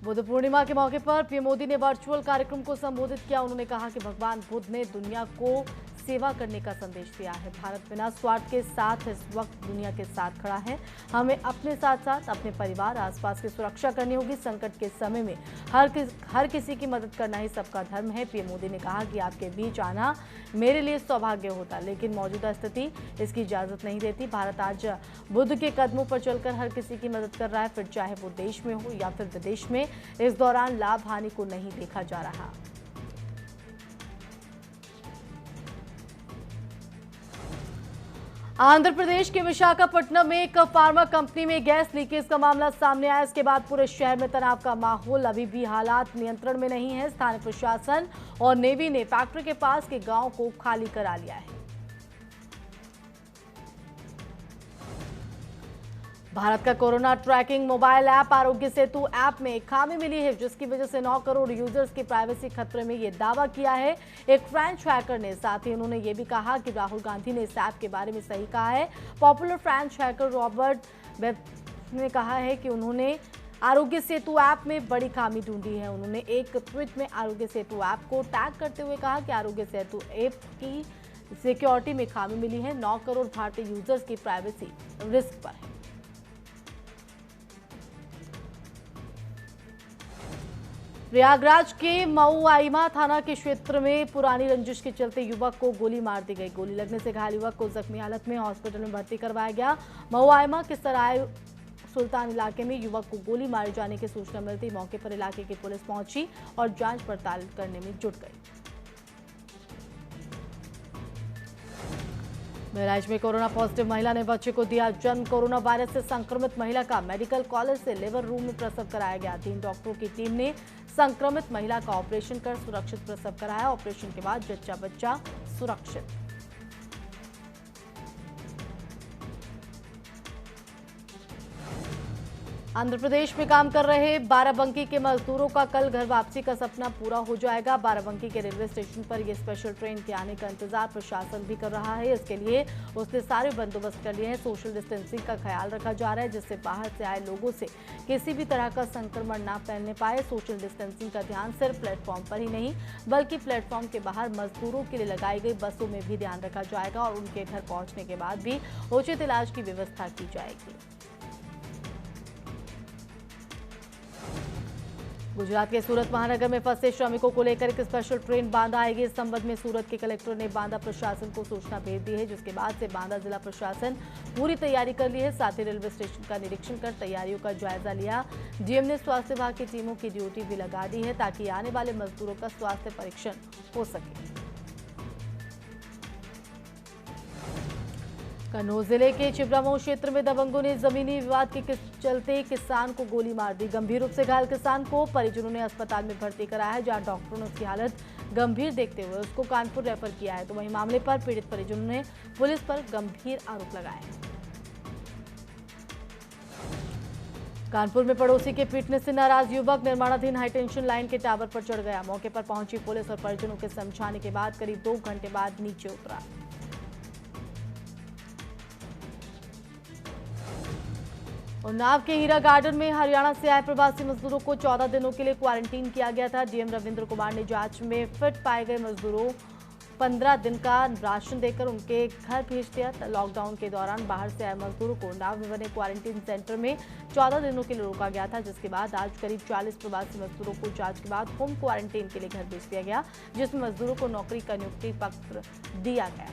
बुद्ध पूर्णिमा के मौके पर पीएम मोदी ने वर्चुअल कार्यक्रम को संबोधित किया। उन्होंने कहा कि भगवान बुद्ध ने दुनिया को सेवा करने का संदेश दिया है। भारत बिना स्वार्थ के साथ इस वक्त दुनिया के साथ खड़ा है। हमें अपने साथ साथ अपने परिवार, आसपास की सुरक्षा करनी होगी। संकट के समय में हर किसी की मदद करना ही सबका धर्म है। पीएम मोदी ने कहा कि आपके बीच आना मेरे लिए सौभाग्य होता, लेकिन मौजूदा स्थिति इसकी इजाजत नहीं देती। भारत आज बुद्ध के कदमों पर चलकर हर किसी की मदद कर रहा है, फिर चाहे वो देश में हो या फिर विदेश में। इस दौरान लाभ हानि को नहीं देखा जा रहा। आंध्र प्रदेश के विशाखापट्टनम में एक फार्मा कंपनी में गैस लीकेज का मामला सामने आया। इसके बाद पूरे शहर में तनाव का माहौल। अभी भी हालात नियंत्रण में नहीं है। स्थानीय प्रशासन और नेवी ने फैक्ट्री के पास के गांव को खाली करा लिया है। भारत का corona trekking mobile app Aarogya Setu app में खामी मिली है, जिसकी वजह से 9 करोड़ यूजर्स की प्राइवेसी खतरे में, ये दावा किया है एक फ्रेंच हैकर ने। साथ ही उन्होंने ये भी कहा कि राहुल गांधी ने इस ऐप के बारे में सही कहा है। Popular French hacker Robert web ने कहा है कि उन्होंने आरोग्य सेतु ऐप में बड़ी खामी ढूंढी है। उन्होंने एक ट्वीट में आरोग्य सेतु ऐप को टैग करते हुए कहा कि आरोग्य सेतु ऐप की सिक्योरिटी में खामी मिली है। 9 करोड़ भारतीय यूजर्स की प्राइवेसी रिस्क पर है। प्रयागराज के मऊआइमा थाना के क्षेत्र में पुरानी रंजिश के चलते युवक को गोली मार दी गई। गोली लगने से घायल युवक को जख्मी हालत में हॉस्पिटल में भर्ती करवाया गया। मऊआइमा के सराय सुल्तान इलाके में युवक को गोली मारे जाने की सूचना मिलती मौके पर इलाके की पुलिस पहुंची और जांच पड़ताल करने में जुट गई। बहराइच में कोरोना पॉजिटिव महिला ने बच्चे को दिया जन्म। कोरोना वायरस से संक्रमित महिला का मेडिकल कॉलेज से लेबर रूम में प्रसव कराया गया। 3 डॉक्टरों की टीम ने संक्रमित महिला का ऑपरेशन कर सुरक्षित प्रसव कराया। ऑपरेशन के बाद जच्चा बच्चा सुरक्षित। आंध्र प्रदेश में काम कर रहे बाराबंकी के मजदूरों का कल घर वापसी का सपना पूरा हो जाएगा। बाराबंकी के रेलवे स्टेशन पर यह स्पेशल ट्रेन के आने का इंतजार प्रशासन भी कर रहा है। इसके लिए उसने सारे बंदोबस्त कर लिए हैं। सोशल डिस्टेंसिंग का ख्याल रखा जा रहा है, जिससे बाहर से आए लोगों से किसी भी तरह का संक्रमण ना फैलने पाए। सोशल डिस्टेंसिंग का ध्यान सिर्फ प्लेटफॉर्म पर ही नहीं, बल्कि प्लेटफॉर्म के बाहर मजदूरों के लिए लगाई गई बसों में भी ध्यान रखा जाएगा और उनके घर पहुंचने के बाद भी उचित इलाज की व्यवस्था की जाएगी। गुजरात के सूरत महानगर में फंसे श्रमिकों को लेकर एक स्पेशल ट्रेन बांदा आएगी। इस संबंध में सूरत के कलेक्टर ने बांदा प्रशासन को सूचना भेज दी है, जिसके बाद से बांदा जिला प्रशासन पूरी तैयारी कर ली है। साथ ही रेलवे स्टेशन का निरीक्षण कर तैयारियों का जायजा लिया। डीएम ने स्वास्थ्य विभाग की टीमों की ड्यूटी भी लगा दी है, ताकि आने वाले मजदूरों का स्वास्थ्य परीक्षण हो सके। कन्नौज जिले के चिपरामऊ क्षेत्र में दबंगों ने जमीनी विवाद के चलते किसान को गोली मार दी। गंभीर रूप से घायल किसान को परिजनों ने अस्पताल में भर्ती कराया है, जहां डॉक्टरों ने उसकी हालत गंभीर देखते हुए उसको कानपुर रेफर किया है। तो वहीं मामले पर पीड़ित परिजनों ने पुलिस पर गंभीर आरोप लगाए। कानपुर में पड़ोसी के पीटने से नाराज युवक निर्माणाधीन हाईटेंशन लाइन के टावर पर चढ़ गया। मौके पर पहुंची पुलिस और परिजनों के समझाने के बाद करीब 2 घंटे बाद नीचे उतरा। उन्नाव के हीरा गार्डन में हरियाणा से आए प्रवासी मजदूरों को 14 दिनों के लिए क्वारंटीन किया गया था। डीएम रविंद्र कुमार ने जांच में फिट पाए गए मजदूरों 15 दिन का राशन देकर उनके घर भेज दिया। लॉकडाउन के दौरान बाहर से आए मजदूरों को उन्नाव में बने क्वारंटीन सेंटर में 14 दिनों के लिए रोका गया था, जिसके बाद आज करीब 40 प्रवासी मजदूरों को जांच के बाद होम क्वारंटीन के लिए घर भेज दिया गया, जिसमें मजदूरों को नौकरी का नियुक्ति पत्र दिया गया।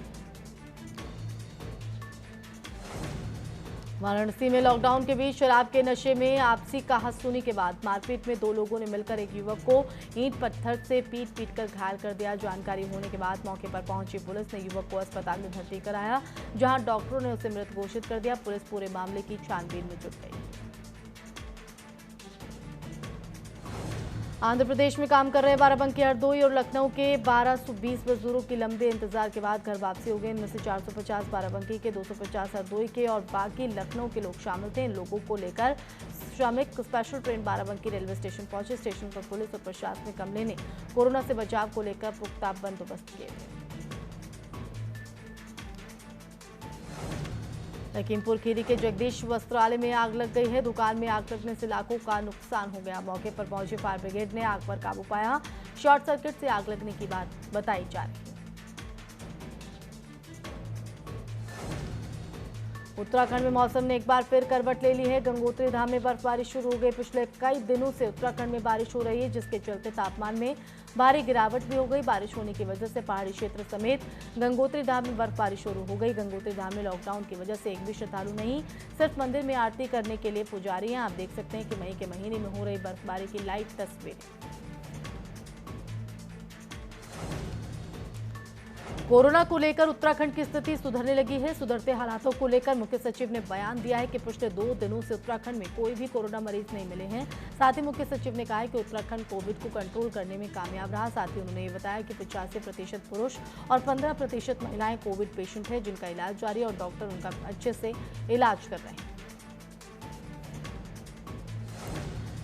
वाराणसी में लॉकडाउन के बीच शराब के नशे में आपसी कहासुनी के बाद मारपीट में 2 लोगों ने मिलकर एक युवक को ईंट पत्थर से पीट कर घायल कर दिया। जानकारी होने के बाद मौके पर पहुंची पुलिस ने युवक को अस्पताल में भर्ती कराया, जहां डॉक्टरों ने उसे मृत घोषित कर दिया। पुलिस पूरे मामले की छानबीन में जुट गई। आंध्र प्रदेश में काम कर रहे बाराबंकी, हरदोई और लखनऊ के 1220 मजदूरों की लंबे इंतजार के बाद घर वापसी हो गई। इनमें से 450 बाराबंकी के, 250 हरदोई के और बाकी लखनऊ के लोग शामिल थे। इन लोगों को लेकर श्रमिक special train Barabanki railway station पहुंचे। स्टेशन पर पुलिस और प्रशासनिक अमले ने कोरोना से बचाव को लेकर पुख्ता बंदोबस्त किए थे। लखीमपुर खीरी के जगदीश वस्त्रालय में आग लग गई है। दुकान में आग लगने से लाखों का नुकसान हो गया। मौके पर पहुंची फायर ब्रिगेड ने आग पर काबू पाया। शॉर्ट सर्किट से आग लगने की बात बताई जा रही है। उत्तराखंड में मौसम ने एक बार फिर करवट ले ली है। गंगोत्री धाम में बर्फबारी शुरू हो गई। पिछले कई दिनों से उत्तराखंड में बारिश हो रही है, जिसके चलते तापमान में भारी गिरावट भी हो गई। बारिश होने की वजह से पहाड़ी क्षेत्र समेत गंगोत्री धाम में बर्फबारी शुरू हो गई। गंगोत्री धाम में लॉकडाउन की वजह से एक भी श्रद्धालु नहीं, सिर्फ मंदिर में आरती करने के लिए पुजारी हैं। आप देख सकते हैं कि मई के महीने में हो रही बर्फबारी की लाइव तस्वीरें। कोरोना को लेकर उत्तराखंड की स्थिति सुधरने लगी है। सुधरते हालातों को लेकर मुख्य सचिव ने बयान दिया है कि पिछले 2 दिनों से उत्तराखंड में कोई भी कोरोना मरीज नहीं मिले हैं। साथ ही मुख्य सचिव ने कहा है कि उत्तराखंड कोविड को कंट्रोल करने में कामयाब रहा। साथ ही उन्होंने ये बताया कि 85% पुरुष और 15% महिलाएं कोविड पेशेंट हैं, जिनका इलाज जारी है और डॉक्टर उनका अच्छे से इलाज कर रहे हैं।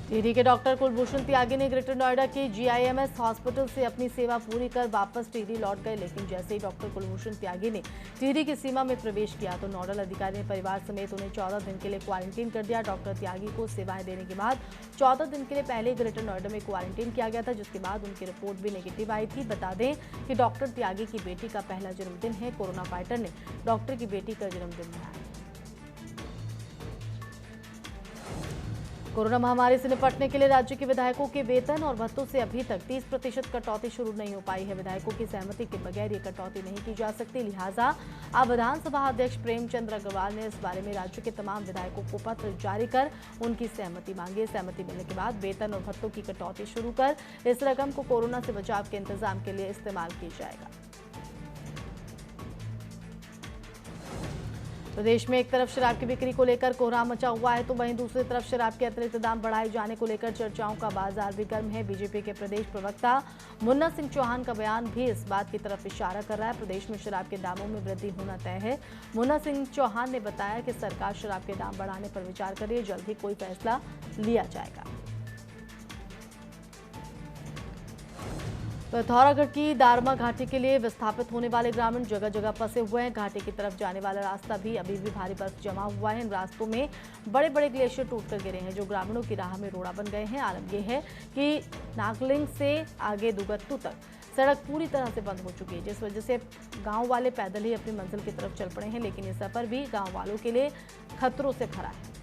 टिहरी के डॉक्टर कुलभूषण त्यागी ने ग्रेटर नोएडा के जीआईएमएस हॉस्पिटल से अपनी सेवा पूरी कर वापस टिहरी लौट गए। लेकिन जैसे ही डॉक्टर कुलभूषण त्यागी ने टिहरी की सीमा में प्रवेश किया तो नोडल अधिकारी ने परिवार समेत उन्हें 14 दिन के लिए क्वारंटीन कर दिया। डॉक्टर त्यागी को सेवाएं देने के बाद 14 दिन के लिए पहले ग्रेटर नोएडा में क्वारंटीन किया गया था, जिसके बाद उनकी रिपोर्ट भी नेगेटिव आई थी। बता दें कि डॉक्टर त्यागी की बेटी का पहला जन्मदिन है। कोरोना फाइटर ने डॉक्टर की बेटी का जन्मदिन मनाया। कोरोना महामारी से निपटने के लिए राज्य के विधायकों के वेतन और भत्तों से अभी तक 30% कटौती शुरू नहीं हो पाई है। विधायकों की सहमति के बगैर ये कटौती नहीं की जा सकती। लिहाजा अब विधानसभा अध्यक्ष प्रेमचंद अग्रवाल ने इस बारे में राज्य के तमाम विधायकों को पत्र जारी कर उनकी सहमति मांगी है। सहमति मिलने के बाद वेतन और भत्तों की कटौती शुरू कर इस रकम को कोरोना से बचाव के इंतजाम के लिए इस्तेमाल किया जाएगा। प्रदेश में एक तरफ शराब की बिक्री को लेकर कोहराम मचा हुआ है, तो वहीं दूसरी तरफ शराब के अतिरिक्त दाम बढ़ाए जाने को लेकर चर्चाओं का बाजार भी गर्म है। बीजेपी के प्रदेश प्रवक्ता मुन्ना सिंह चौहान का बयान भी इस बात की तरफ इशारा कर रहा है। प्रदेश में शराब के दामों में वृद्धि होना तय है। मुन्ना सिंह चौहान ने बताया कि सरकार शराब के दाम बढ़ाने पर विचार कर रही है। जल्द ही कोई फैसला लिया जाएगा। पिथौरागढ़ की दारमा घाटी के लिए विस्थापित होने वाले ग्रामीण जगह जगह फंसे हुए हैं। घाटी की तरफ जाने वाला रास्ता भी अभी भी भारी बर्फ जमा हुआ है। इन रास्तों में बड़े बड़े ग्लेशियर टूटकर गिरे हैं, जो ग्रामीणों की राह में रोड़ा बन गए हैं। आलम यह है कि नागलिंग से आगे दुगत्तू तक सड़क पूरी तरह से बंद हो चुकी है, जिस वजह से गांव वाले पैदल ही अपनी मंजिल की तरफ चल पड़े हैं। लेकिन ये सफर भी गांव वालों के लिए खतरों से भरा है।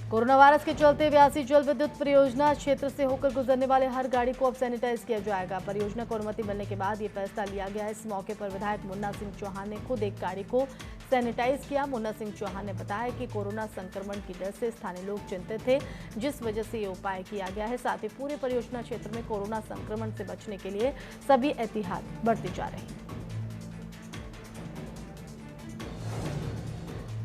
कोरोना वायरस के चलते व्यासी जल विद्युत परियोजना क्षेत्र से होकर गुजरने वाले हर गाड़ी को अब सैनिटाइज किया जाएगा। परियोजना को अनुमति मिलने के बाद ये फैसला लिया गया है। इस मौके पर विधायक मुन्ना सिंह चौहान ने खुद एक गाड़ी को सैनिटाइज किया। मुन्ना सिंह चौहान ने बताया कि कोरोना संक्रमण की डर से स्थानीय लोग चिंतित थे, जिस वजह से ये उपाय किया गया है। साथ ही पूरे परियोजना क्षेत्र में कोरोना संक्रमण से बचने के लिए सभी एहतियात बरती जा रही है।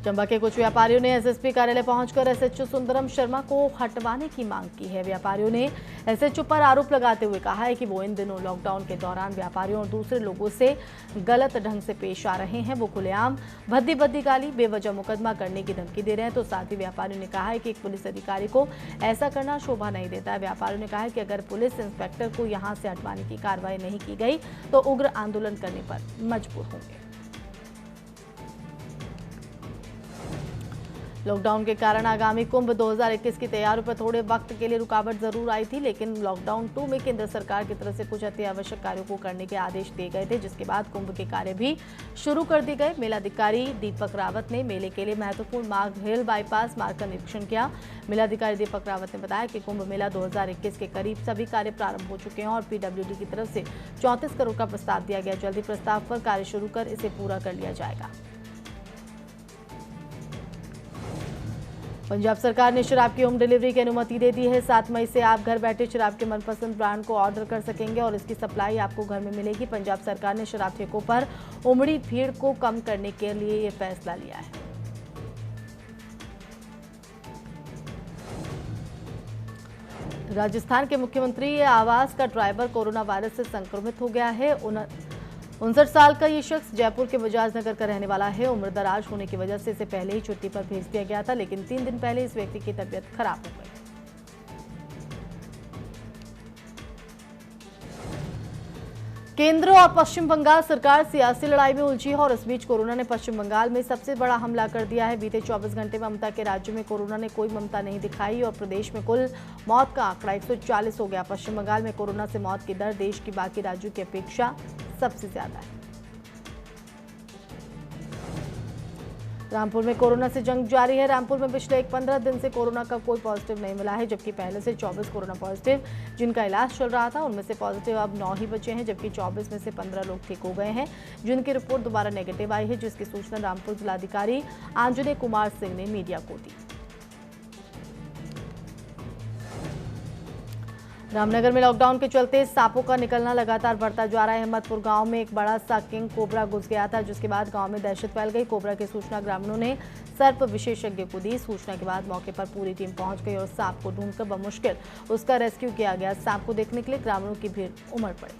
चंबा के कुछ व्यापारियों ने एसएसपी कार्यालय पहुंचकर एसएचओ सुंदरम शर्मा को हटवाने की मांग की है। व्यापारियों ने एसएचओ पर आरोप लगाते हुए कहा है कि वो इन दिनों लॉकडाउन के दौरान व्यापारियों और दूसरे लोगों से गलत ढंग से पेश आ रहे हैं। वो खुलेआम भद्दी गाली, बेवजह मुकदमा करने की धमकी दे रहे हैं। तो साथ ही व्यापारियों ने कहा है कि एक पुलिस अधिकारी को ऐसा करना शोभा नहीं देता है। व्यापारियों ने कहा है कि अगर पुलिस इंस्पेक्टर को यहाँ से हटवाने की कार्रवाई नहीं की गई तो उग्र आंदोलन करने पर मजबूर होंगे। लॉकडाउन के कारण आगामी कुंभ 2021 की तैयारियों पर थोड़े वक्त के लिए रुकावट जरूर आई थी, लेकिन लॉकडाउन 2 में केंद्र सरकार की तरफ से कुछ अति आवश्यक कार्यों को करने के आदेश दिए गए थे, जिसके बाद कुंभ के कार्य भी शुरू कर दिए गए। मेलाधिकारी दीपक रावत ने मेले के लिए महत्वपूर्ण मार्ग हिल बाईपास मार्ग का निरीक्षण किया। मेलाधिकारी दीपक रावत ने बताया कि कुंभ मेला 2021 के करीब सभी कार्य प्रारंभ हो चुके हैं और पीडब्ल्यूडी की तरफ से 34 करोड़ का प्रस्ताव दिया गया। जल्द ही प्रस्ताव पर कार्य शुरू कर इसे पूरा कर लिया जाएगा। पंजाब सरकार ने शराब की होम डिलीवरी की अनुमति दे दी है। 7 मई से आप घर बैठे शराब के मनपसंद ब्रांड को ऑर्डर कर सकेंगे और इसकी सप्लाई आपको घर में मिलेगी। पंजाब सरकार ने शराब ठेकों पर उमड़ी भीड़ को कम करने के लिए ये फैसला लिया है। राजस्थान के मुख्यमंत्री आवास का ड्राइवर कोरोना वायरस से संक्रमित हो गया है। 59 साल का ये शख्स जयपुर के बजाज नगर का रहने वाला है। उम्र दराज होने की वजह से इसे पहले ही छुट्टी पर भेज दिया गया था, लेकिन 3 दिन पहले इस व्यक्ति की तबीयत खराब हो गई। केंद्र और पश्चिम बंगाल सरकार सियासी लड़ाई में उलझी है और इस बीच कोरोना ने पश्चिम बंगाल में सबसे बड़ा हमला कर दिया है। बीते 24 घंटे में ममता के राज्य में कोरोना ने कोई ममता नहीं दिखाई और प्रदेश में कुल मौत का आंकड़ा 140 हो गया। पश्चिम बंगाल में कोरोना से मौत की दर देश की बाकी राज्यों की अपेक्षा सबसे ज्यादा है। रामपुर में कोरोना से जंग जारी है। रामपुर में पिछले 15 दिन से कोरोना का कोई पॉजिटिव नहीं मिला है, जबकि पहले से 24 कोरोना पॉजिटिव जिनका इलाज चल रहा था उनमें से पॉजिटिव अब 9 ही बचे हैं, जबकि 24 में से 15 लोग ठीक हो गए हैं जिनकी रिपोर्ट दोबारा नेगेटिव आई है, जिसकी सूचना रामपुर जिलाधिकारी आंजनेय कुमार सिंह ने मीडिया को दी। रामनगर में लॉकडाउन के चलते सांपों का निकलना लगातार बढ़ता जा रहा है। अहमदपुर गांव में एक बड़ा सा किंग कोबरा घुस गया था, जिसके बाद गांव में दहशत फैल गई। कोबरा की सूचना ग्रामीणों ने सर्प विशेषज्ञ को दी। सूचना के बाद मौके पर पूरी टीम पहुंच गई और सांप को ढूंढकर बमुश्किल उसका रेस्क्यू किया गया। सांप को देखने के लिए ग्रामीणों की भीड़ उमड़ पड़ी।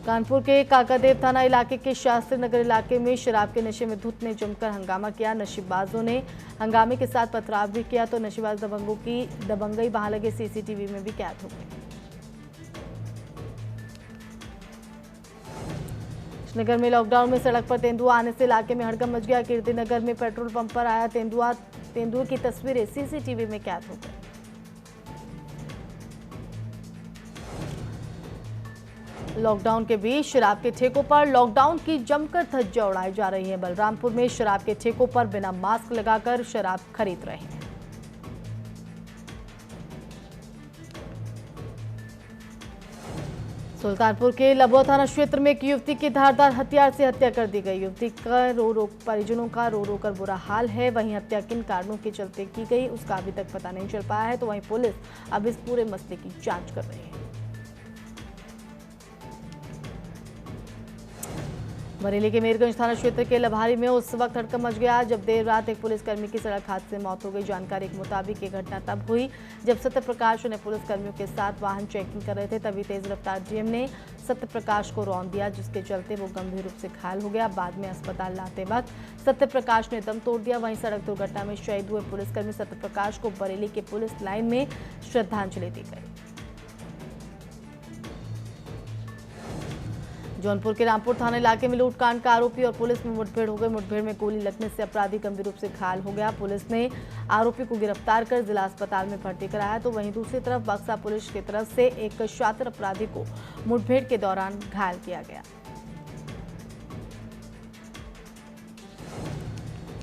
कानपुर के काकादेव थाना इलाके के शास्त्री नगर इलाके में शराब के नशे में धुत ने जमकर हंगामा किया। नशेबाजों ने हंगामे के साथ पथराव भी किया तो नशेबाज दबंगों की दबंगई वहां लगे सीसीटीवी में भी कैद हो गई। नगर में लॉकडाउन में सड़क पर तेंदुआ आने से इलाके में हड़कंप मच गया। कीर्ति नगर में पेट्रोल पंप पर आया तेंदुआ की तस्वीरें सीसीटीवी में कैद हो गई। लॉकडाउन के बीच शराब के ठेकों पर लॉकडाउन की जमकर धज्जियां उड़ाई जा रही है। बलरामपुर में शराब के ठेकों पर बिना मास्क लगाकर शराब खरीद रहे हैं। सुल्तानपुर के लबुआ थाना क्षेत्र में एक युवती की धारदार हथियार से हत्या कर दी गई। युवती का परिजनों का रो रो कर बुरा हाल है। वहीं हत्या किन कारणों के चलते की गई उसका अभी तक पता नहीं चल पाया है, तो वहीं पुलिस अब इस पूरे मसले की जांच कर रही है। बरेली के मीरगंज थाना क्षेत्र के लभारी में उस वक्त हड़कंप मच गया जब देर रात एक पुलिसकर्मी की सड़क हादसे में मौत हो गई। जानकारी के मुताबिक ये घटना तब हुई जब सत्यप्रकाश ने पुलिसकर्मियों के साथ वाहन चेकिंग कर रहे थे, तभी तेज रफ्तार डीएम ने सत्यप्रकाश को रौंद दिया, जिसके चलते वो गंभीर रूप से घायल हो गया। बाद में अस्पताल लाते वक्त सत्यप्रकाश ने दम तोड़ दिया। वहीं सड़क दुर्घटना में शहीद हुए पुलिसकर्मी सत्यप्रकाश को बरेली के पुलिस लाइन में श्रद्धांजलि दी गई। जौनपुर के रामपुर थाना इलाके में लूटकांड का आरोपी और पुलिस में मुठभेड़ हो गई। मुठभेड़ में गोली लगने से अपराधी गंभीर रूप से घायल हो गया। पुलिस ने आरोपी को गिरफ्तार कर जिला अस्पताल में भर्ती कराया, तो वहीं दूसरी तरफ बक्सा पुलिस की तरफ से एक शातिर अपराधी को मुठभेड़ के दौरान घायल किया गया।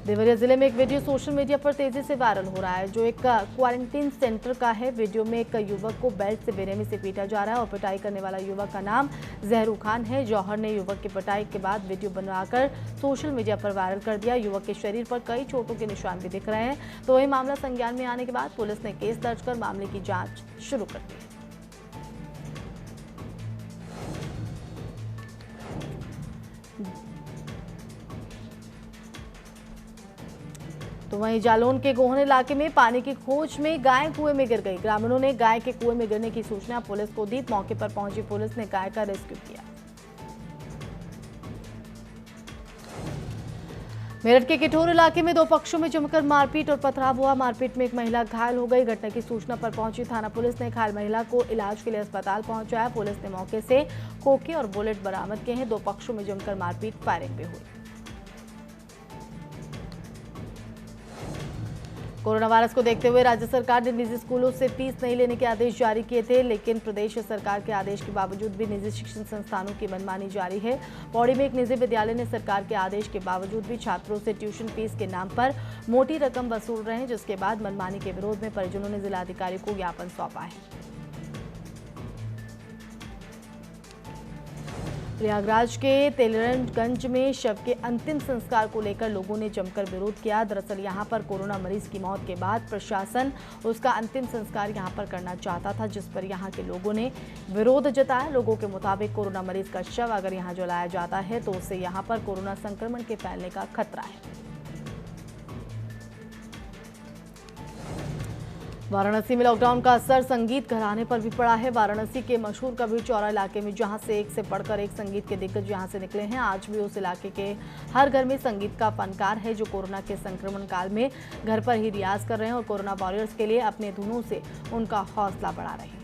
देवरिया जिले में एक वीडियो सोशल मीडिया पर तेजी से वायरल हो रहा है, जो एक क्वारंटीन सेंटर का है। वीडियो में एक युवक को बेल्ट से बेरहमी से पीटा जा रहा है और पिटाई करने वाला युवक का नाम जहरू खान है। जौहर ने युवक की पिटाई के बाद वीडियो बनवाकर सोशल मीडिया पर वायरल कर दिया। युवक के शरीर पर कई चोटों के निशान भी दिख रहे हैं, तो वही मामला संज्ञान में आने के बाद पुलिस ने केस दर्ज कर मामले की जाँच शुरू कर दी है। तो वहीं जालौन के गोहन इलाके में पानी की खोज में गाय कुएं में गिर गई। ग्रामीणों ने गाय के कुएं में गिरने की सूचना पुलिस को दी। मौके पर पहुंची पुलिस ने गाय का रेस्क्यू किया। मेरठ के किठोर इलाके में दो पक्षों में जमकर मारपीट और पथराव हुआ। मारपीट में एक महिला घायल हो गई। घटना की सूचना पर पहुंची थाना पुलिस ने घायल महिला को इलाज के लिए अस्पताल पहुंचाया। पुलिस ने मौके से खोखे और बुलेट बरामद किए हैं। दो पक्षों में जमकर मारपीट फायरिंग भी हुई। कोरोना वायरस को देखते हुए राज्य सरकार ने निजी स्कूलों से फीस नहीं लेने के आदेश जारी किए थे, लेकिन प्रदेश सरकार के आदेश के बावजूद भी निजी शिक्षण संस्थानों की मनमानी जारी है। पौड़ी में एक निजी विद्यालय ने सरकार के आदेश के बावजूद भी छात्रों से ट्यूशन फीस के नाम पर मोटी रकम वसूल रहे हैं, जिसके बाद मनमानी के विरोध में परिजनों ने जिलाधिकारी को ज्ञापन सौंपा है। प्रयागराज के तेलरगंज में शव के अंतिम संस्कार को लेकर लोगों ने जमकर विरोध किया। दरअसल यहां पर कोरोना मरीज की मौत के बाद प्रशासन उसका अंतिम संस्कार यहां पर करना चाहता था, जिस पर यहां के लोगों ने विरोध जताया। लोगों के मुताबिक कोरोना मरीज का शव अगर यहां जलाया जाता है तो उससे यहां पर कोरोना संक्रमण के फैलने का खतरा है। वाराणसी में लॉकडाउन का असर संगीत घराने पर भी पड़ा है। वाराणसी के मशहूर कबीर चौरा इलाके में जहां से एक से बढ़कर एक संगीत के दिग्गज यहां से निकले हैं, आज भी उस इलाके के हर घर में संगीत का फनकार है, जो कोरोना के संक्रमण काल में घर पर ही रियाज कर रहे हैं और कोरोना वॉरियर्स के लिए अपने धुनों से उनका हौसला बढ़ा रहे हैं।